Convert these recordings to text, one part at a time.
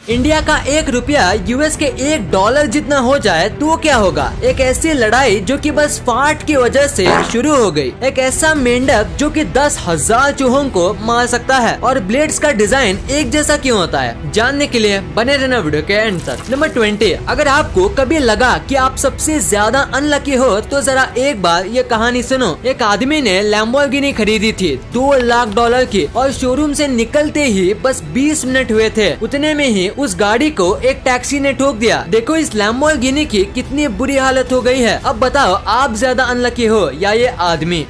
India का 1 रुपया US के $1 जितना हो जाए तो क्या होगा। एक ऐसी लड़ाई जो कि बस फाट की वजह से शुरू हो गई। एक ऐसा मेंढक जो कि 10,000 चूहों को मार सकता है। और ब्लेड्स का डिजाइन एक जैसा क्यों होता है, जानने के लिए बने रहना वीडियो के एंड तक। नंबर 20, अगर आपको कभी लगा कि आप सबसे ज्यादा अनलकी हो तो जरा एक बार ये कहानी सुनो। एक आदमी ने लैम्बोर्गिनी खरीदी थी $2 लाख की और शोरूम से निकलते ही बस 20 मिनट हुए थे, उतने में ही उस गाड़ी को एक टैक्सी ने ठोक दिया। देखो इस लैम्बोर्गिनी की कितनी बुरी हालत हो गई है। अब बताओ आप ज्यादा अनलकी हो या ये आदमी।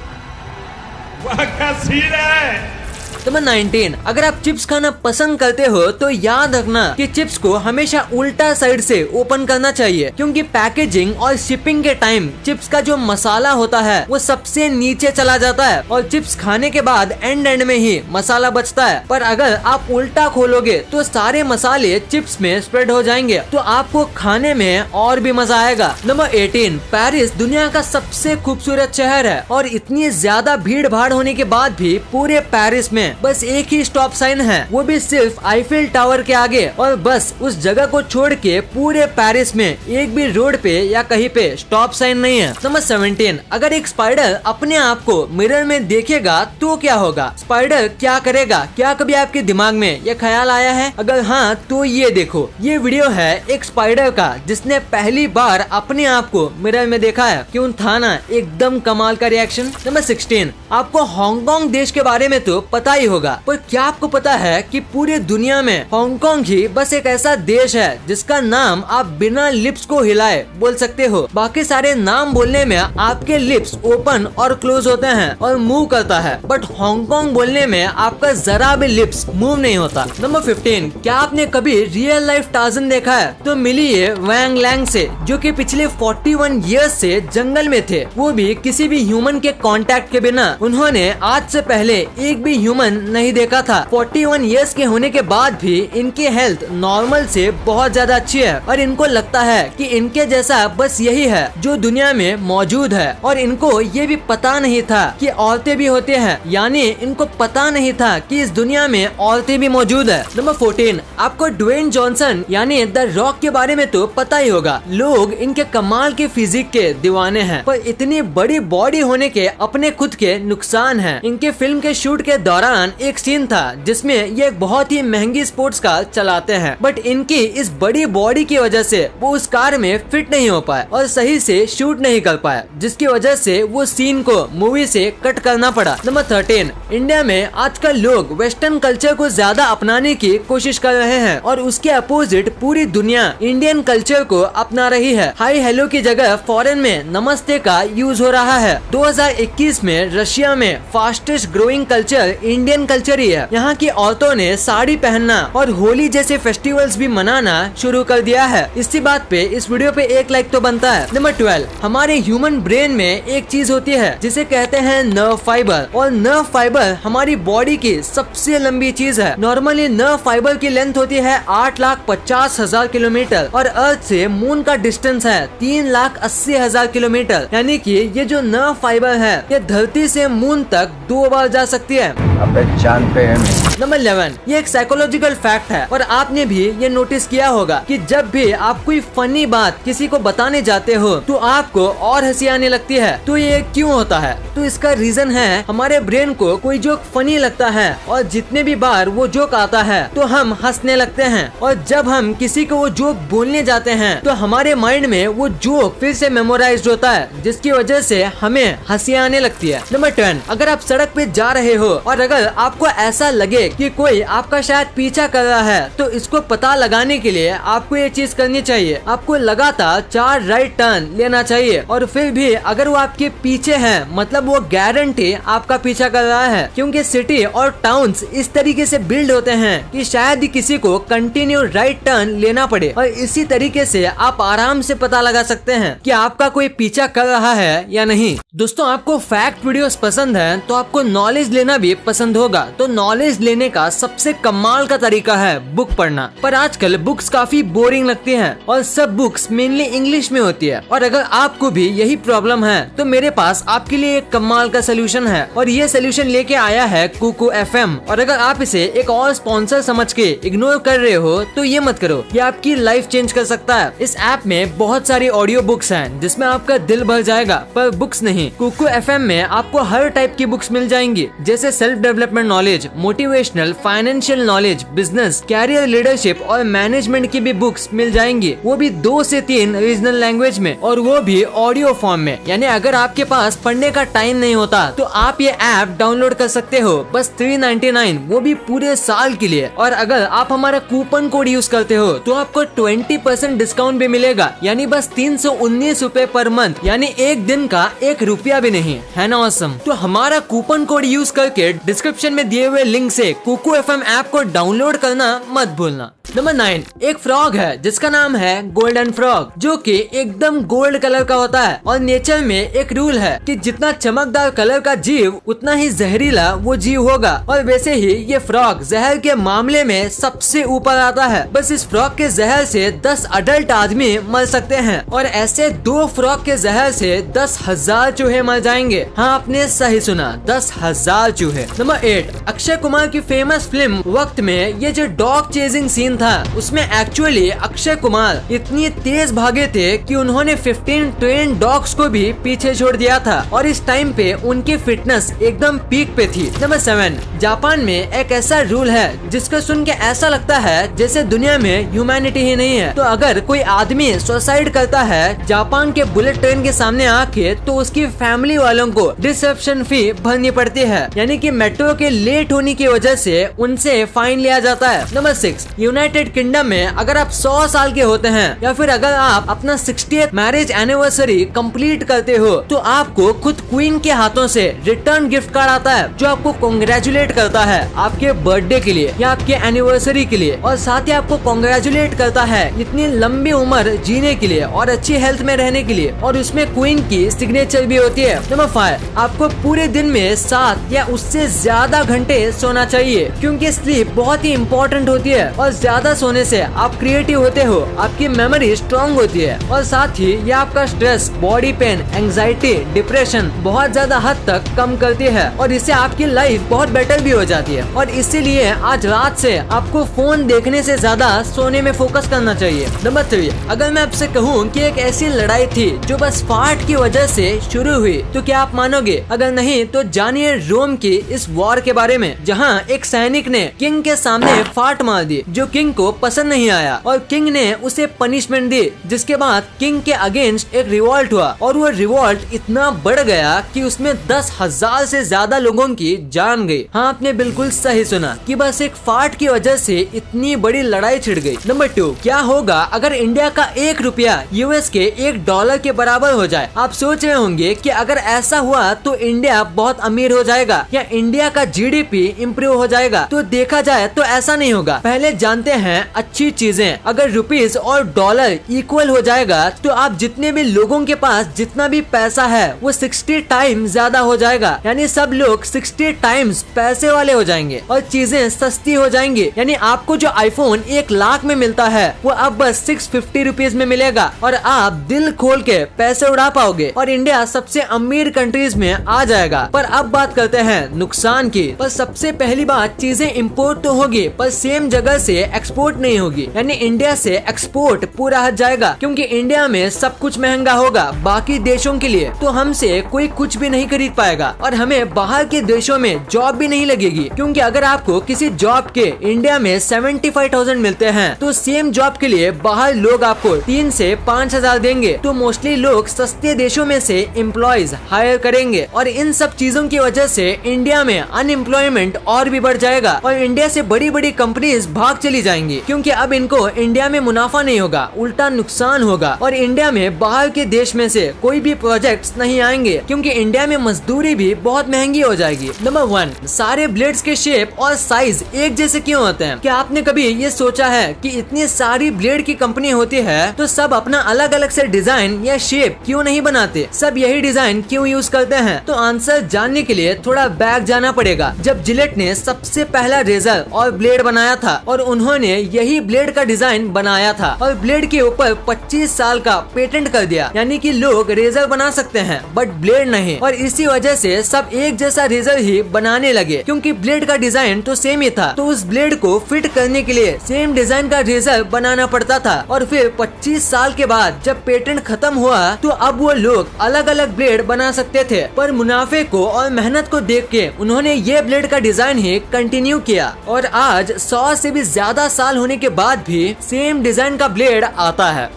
वाह क्या सीन है। नंबर 19, अगर आप चिप्स खाना पसंद करते हो तो याद रखना कि चिप्स को हमेशा उल्टा साइड से ओपन करना चाहिए, क्योंकि पैकेजिंग और शिपिंग के टाइम चिप्स का जो मसाला होता है वो सबसे नीचे चला जाता है और चिप्स खाने के बाद एंड में ही मसाला बचता है। पर अगर आप उल्टा खोलोगे तो सारे मसाले चिप्स में स्प्रेड हो जाएंगे, तो आपको खाने में और भी मजा आएगा। नंबर 18, पेरिस दुनिया का सबसे खूबसूरत शहर है और इतनी ज्यादा भीड़ भाड़ होने के बाद भी पूरे पेरिस में बस एक ही स्टॉप साइन है, वो भी सिर्फ आईफिल टावर के आगे। और बस उस जगह को छोड़ के पूरे पेरिस में एक भी रोड पे या कहीं पे स्टॉप साइन नहीं है। नंबर 17, अगर एक स्पाइडर अपने आप को मिरर में देखेगा तो क्या होगा। स्पाइडर क्या करेगा, क्या कभी आपके दिमाग में ये ख्याल आया है? अगर हाँ तो ये देखो, ये वीडियो है एक स्पाइडर का जिसने पहली बार अपने आप को मिरर में देखा है। क्यों था ना एकदम कमाल का रिएक्शन। नंबर 16, आपको हांगकांग देश के बारे में तो पता ही होगा, पर क्या आपको पता है कि पूरे दुनिया में हांगकांग ही बस एक ऐसा देश है जिसका नाम आप बिना लिप्स को हिलाए बोल सकते हो। बाकी सारे नाम बोलने में आपके लिप्स ओपन और क्लोज होते हैं और मूव करता है, बट हांगकांग बोलने में आपका जरा भी लिप्स मूव नहीं होता। नंबर 15, क्या आपने कभी रियल लाइफ टार्ज़न देखा है? तो मिलिए वैंग लैंग से, जो कि पिछले 41 इयर्स से जंगल में थे, वो भी किसी भी ह्यूमन के कांटेक्ट के बिना। उन्होंने आज से पहले एक भी ह्यूमन नहीं देखा था। 41 इयर्स के होने के बाद भी इनकी हेल्थ नॉर्मल से बहुत ज्यादा अच्छी है और इनको लगता है कि इनके जैसा बस यही है जो दुनिया में मौजूद है। और इनको ये भी पता नहीं था कि औरतें भी होते हैं, यानी इनको पता नहीं था कि इस दुनिया में औरतें भी मौजूद है। नंबर 14, आपको ड्वेन जॉनसन यानी द रॉक के बारे में तो पता ही होगा। लोग इनके कमाल के फिजिक के दीवाने हैं, पर इतनी बड़ी बॉडी होने के अपने खुद के नुकसान हैं। इनके फिल्म के शूट के दौरान एक सीन था जिसमें ये एक बहुत ही महंगी स्पोर्ट्स कार चलाते हैं, बट इनकी इस बड़ी बॉडी की वजह से वो उस कार में फिट नहीं हो पाए और सही से शूट नहीं कर पाए, जिसकी वजह से वो सीन को मूवी से कट करना पड़ा। नंबर 13, इंडिया में आजकल लोग वेस्टर्न कल्चर को ज्यादा अपनाने की कोशिश कर रहे हैं और उसके अपोजिट पूरी दुनिया इंडियन कल्चर को अपना रही है। हाई हेलो की जगह फॉरेन में नमस्ते का यूज हो रहा है। 2021 में रशिया में fastest growing culture Indian culture ही है। यहाँ की औरतों ने साड़ी पहनना और होली जैसे फेस्टिवल्स भी मनाना शुरू कर दिया है। इसी बात पे इस वीडियो पे एक लाइक तो बनता है। नंबर 12, हमारे ह्यूमन ब्रेन में एक चीज होती है जिसे कहते हैं नर्व फाइबर, और नर्व फाइबर हमारी बॉडी की सबसे लंबी चीज है। नॉर्मली नर्व फाइबर की लेंथ होती है 8,50,000 किलोमीटर और अर्थ से मून का डिस्टेंस है 3,80,000 किलोमीटर, यानी कि ये जो नर्व फाइबर है ये धरती से मून तक 2 बार जा सकती है। अबे जानते हैं। नंबर 11, ये एक साइकोलॉजिकल फैक्ट है और आपने भी ये नोटिस किया होगा कि जब भी आप कोई फनी बात किसी को बताने जाते हो तो आपको और हंसी आने लगती है। तो ये क्यों होता है? तो इसका रीजन है हमारे ब्रेन को कोई जोक फनी लगता है और जितने भी बार वो जोक आता है तो हम हंसने लगते हैं, और जब हम किसी को वो जोक बोलने जाते हैं तो हमारे माइंड में वो जोक फिर से मेमोराइज्ड होता है, जिसकी वजह से हमें हंसी आने लगती है। नंबर 10, अगर आप सड़क पे जा रहे हो और अगर आपको ऐसा लगे कि कोई आपका शायद पीछा कर रहा है तो इसको पता लगाने के लिए आपको ये चीज करनी चाहिए। आपको लगातार 4 राइट टर्न लेना चाहिए और फिर भी अगर वो आपके पीछे है मतलब वो गारंटी आपका पीछा कर रहा है, क्योंकि सिटी और टाउन्स इस तरीके से बिल्ड होते हैं कि शायद ही किसी को कंटिन्यू राइट टर्न लेना पड़े, और इसी तरीके से आप आराम से पता लगा सकते हैं कि आपका कोई पीछा कर रहा है या नहीं। दोस्तों, आपको फैक्ट वीडियोस पसंद है तो आपको नॉलेज लेना भी पसंद होगा तो नॉलेज लेने का सबसे कमाल का तरीका है बुक पढ़ना। पर आजकल बुक्स काफी बोरिंग लगती हैं और सब बुक्स मेनली इंग्लिश में होती है। और अगर आपको भी यही प्रॉब्लम है तो मेरे पास आपके लिए एक कमाल का सोल्यूशन है और ये सोल्यूशन लेके आया है कुकू FM। और अगर आप इसे एक और स्पॉन्सर समझ के इग्नोर कर रहे हो तो ये मत करो, ये आपकी लाइफ चेंज कर सकता है। इस ऐप में बहुत सारी ऑडियो बुक्स हैं जिसमें आपका दिल भर जाएगा, पर बुक्स नहीं। कुकू FM में आपको हर टाइप की बुक्स मिल जाएंगी, जैसे self development knowledge, motivational, financial knowledge, business, career, leadership और मैनेजमेंट की भी बुक्स मिल जाएंगी, वो भी 2 से 3 रीजनल लैंग्वेज में, और वो भी ऑडियो फॉर्म में। यानी अगर आपके पास पढ़ने का टाइम नहीं होता तो आप ये ऐप डाउनलोड कर सकते हो बस 399, वो भी पूरे साल के लिए। और अगर आप हमारा कूपन कोड यूज करते हो तो आपको 20% डिस्काउंट भी मिलेगा, यानी बस 319 रूपए पर मंथ, यानी एक दिन का 1 रुपया भी नहीं। है ना ऑसम? तो हमारा कूपन कोड यूज करके डिस्क्रिप्शन में दिए हुए लिंक से कुकू FM ऐप को डाउनलोड करना मत भूलना। नंबर 9, एक फ्रॉग है जिसका नाम है गोल्डन फ्रॉग, जो कि एकदम गोल्ड कलर का होता है। और नेचर में एक रूल है कि जितना चमकदार कलर का जीव उतना ही जहरीला वो जीव होगा, और वैसे ही ये फ्रॉग जहर के मामले में सबसे ऊपर आता है। बस इस फ्रॉग के जहर से 10 अडल्ट आदमी मर सकते हैं, और ऐसे 2 फ्रॉग के जहर से 10,000 चूहे मर जाएंगे। हाँ, आपने सही सुना, 10,000 चूहे। नंबर 8, अक्षय कुमार की फेमस फिल्म वक्त में ये जो डॉग चेजिंग सीन था, उसमें एक्चुअली अक्षय कुमार इतनी तेज भागे थे कि उन्होंने 15 ट्रेन डॉग्स को भी पीछे छोड़ दिया था, और इस टाइम पे उनकी फिटनेस एकदम पीक पे थी। नंबर 7, जापान में एक ऐसा रूल है जिसको सुन के ऐसा लगता है जैसे दुनिया में ह्यूमैनिटी ही नहीं है। तो अगर कोई आदमी सुसाइड करता है जापान के बुलेट ट्रेन के सामने आके, तो उसकी फैमिली वालों को डिसरप्शन फी भरनी पड़ती है, यानी कि मेट्रो के लेट होने की वजह से उनसे फाइन लिया जाता है। नंबर 6, यूनाइटेड किंगडम में अगर आप 100 साल के होते हैं या फिर अगर आप अपना 60th मैरिज एनिवर्सरी कंप्लीट करते हो, तो आपको खुद क्वीन के हाथों से रिटर्न गिफ्ट कार्ड आता है जो आपको कांग्रेचुलेट करता है आपके बर्थडे के लिए या आपके एनिवर्सरी के लिए, और साथ ही आपको कांग्रेचुलेट करता है इतनी लंबी उम्र जीने के लिए और अच्छी हेल्थ में रहने के लिए, और उसमें क्वीन की सिग्नेचर भी होती है। नंबर 5, आपको पूरे दिन में 7 या उससे ज्यादा घंटे सोना चाहिए, क्योंकि स्लीप बहुत ही इम्पोर्टेंट होती है, और ज्यादा सोने से आप क्रिएटिव होते हो, आपकी मेमोरी स्ट्रॉन्ग होती है, और साथ ही ये आपका stress, body pain, anxiety, depression बहुत ज्यादा हद तक कम करती है, और इससे आपकी लाइफ बहुत बेटर भी हो जाती है। और इसीलिए आज रात से आपको फोन देखने से ज्यादा सोने में फोकस करना चाहिए। नंबर 3, अगर मैं आपसे कहूँ कि एक ऐसी लड़ाई थी जो बस फाट की वजह से शुरू हुई, तो क्या आप मानोगे? अगर नहीं तो जानिए रोम की इस वॉर के बारे में, जहाँ एक सैनिक ने किंग के सामने फाट मार दी जो किंग को पसंद नहीं आया, और किंग ने उसे पनिशमेंट दी, जिसके बाद किंग के अगेंस्ट एक रिवॉल्ट हुआ, और वो रिवॉल्ट इतना बढ़ गया कि उसमें 10,000 से ज्यादा लोगों की जान गई। हाँ, आपने बिल्कुल सही सुना कि बस एक फाट की वजह से इतनी बड़ी लड़ाई छिड़ गई। नंबर 2, क्या होगा अगर इंडिया का 1 रुपया यूएस के $1 के बराबर हो जाए? आप सोच रहे होंगे कि अगर ऐसा हुआ तो इंडिया बहुत अमीर हो जाएगा या इंडिया का GDP इम्प्रूव हो जाएगा। तो देखा जाए तो ऐसा नहीं होगा। पहले जानते हैं अच्छी चीजें। अगर रुपीस और डॉलर इक्वल हो जाएगा तो आप जितने भी लोगों के पास जितना भी पैसा है वो 60 टाइम्स ज्यादा हो जाएगा, यानी सब लोग 60 टाइम्स पैसे वाले हो जाएंगे और चीजें सस्ती हो जाएंगी। यानी आपको जो आईफोन 1 लाख में मिलता है वो अब बस 650 रुपीज में मिलेगा और आप दिल खोल के पैसे उड़ा पाओगे और इंडिया सबसे अमीर कंट्रीज में आ जाएगा। पर अब बात करते हैं नुकसान की। पर सबसे पहली बात, चीजें इम्पोर्ट तो होगी पर सेम जगह से एक्सपोर्ट नहीं होगी, यानी इंडिया से एक्सपोर्ट पूरा हट जाएगा क्योंकि इंडिया में सब कुछ महंगा होगा बाकी देशों के लिए, तो हमसे कोई कुछ भी नहीं खरीद पाएगा और हमें बाहर के देशों में जॉब भी नहीं लगेगी। क्योंकि अगर आपको किसी जॉब के इंडिया में 75,000 मिलते हैं तो सेम जॉब के लिए बाहर लोग आपको 3 से 5,000 देंगे, तो मोस्टली लोग सस्ते देशों में से एम्प्लॉयज हायर करेंगे और इन सब चीजों की वजह से इंडिया में अनएम्प्लॉयमेंट और भी बढ़ जाएगा और इंडिया से बड़ी बड़ी कंपनीज भाग चली जाएंगी, क्योंकि अब इनको इंडिया में मुनाफा नहीं होगा, उल्टा नुकसान होगा। और इंडिया में बाहर के देश में से कोई भी प्रोजेक्ट्स नहीं आएंगे, क्योंकि इंडिया में मजदूरी भी बहुत महंगी हो जाएगी। नंबर 1, सारे ब्लेड्स के शेप और साइज एक जैसे क्यों होते हैं? क्या आपने कभी ये सोचा है कि इतनी सारी ब्लेड की कंपनी होती है तो सब अपना अलग अलग से डिजाइन या शेप क्यों नहीं बनाते? सब यही डिजाइन क्यों यूज करते हैं? तो आंसर जानने के लिए थोड़ा बैक जाना पड़ेगा। जब जिलेट ने सबसे पहला रेजर और ब्लेड बनाया था और उन्होंने यही ब्लेड का डिजाइन बनाया था और ब्लेड के ऊपर 25 साल का पेटेंट कर दिया, यानी कि लोग रेजर बना सकते हैं बट ब्लेड नहीं। और इसी वजह से सब एक जैसा रेजर ही बनाने लगे, क्योंकि ब्लेड का डिजाइन तो सेम ही था। तो उस ब्लेड को फिट करने के लिए सेम डिजाइन का रेजर बनाना पड़ता था। और फिर 25 साल के बाद जब पेटेंट खत्म हुआ तो अब वो लोग अलग अलग ब्लेड बना सकते थे, पर मुनाफे को और मेहनत को देख के उन्होंने ये ब्लेड का डिजाइन ही कंटिन्यू किया। और आज 100 से भी ज्यादा साल होने के बाद भी सेम डिजाइन का ब्लेड आता है।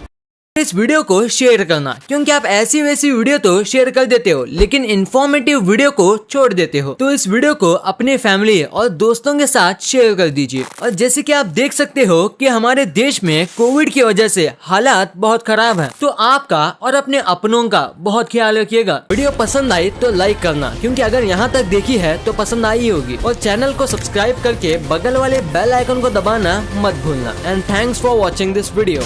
इस वीडियो को शेयर करना, क्योंकि आप ऐसी वैसी वीडियो तो शेयर कर देते हो लेकिन इन्फॉर्मेटिव वीडियो को छोड़ देते हो। तो इस वीडियो को अपने फैमिली और दोस्तों के साथ शेयर कर दीजिए। और जैसे कि आप देख सकते हो कि हमारे देश में कोविड की वजह से हालात बहुत खराब हैं, तो आपका और अपने अपनों का बहुत ख्याल रखिएगा। वीडियो पसंद आई तो लाइक करना, क्योंकि अगर यहाँ तक देखी है तो पसंद आई होगी। और चैनल को सब्सक्राइब करके बगल वाले बेल आइकन को दबाना मत भूलना। And thanks for watching this video.